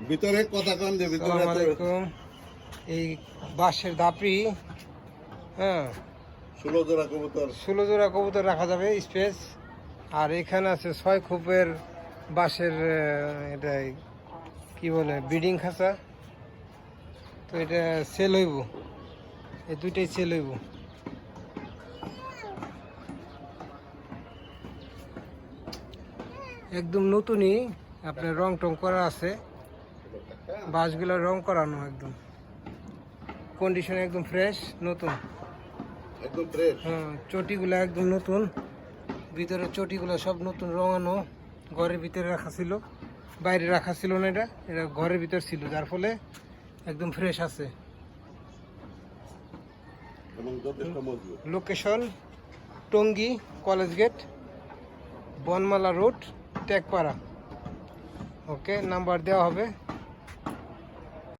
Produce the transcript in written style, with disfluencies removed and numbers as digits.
ভিতরে কথা কম দে ভিতরে। আসসালামু আলাইকুম। এই বাঁশের দাপড়ি, হ্যাঁ, 16 জোড়া কবুতর। 16 জোড়া কবুতর রাখা যাবে স্পেস। আর এখানে আছে 6 খোপের বাঁশের এটা কি বলে ব্রিডিং খাঁচা। তো এটা সেল হইব, এই দুইটাই সেল হইব। একদম নতুনই, আপনার রং টং করা আছে, বাঁশগুলো রং করানো, একদম কন্ডিশন একদম ফ্রেশ নতুন, একদম ফ্রেশ। হ্যাঁ। চটিগুলো একদম নতুন, ভিতরে চটিগুলো সব নতুন রঙানো। ঘরের ভিতরে রাখা ছিল, বাইরে রাখা ছিল না, এটা এটা ঘরের ভিতর ছিল, যার ফলে একদম ফ্রেশ আছে। এবং যথেষ্ট মজবুত। Location Tongi college gate, Banmala road, Tekpara. Okay, number দেওয়া হবে।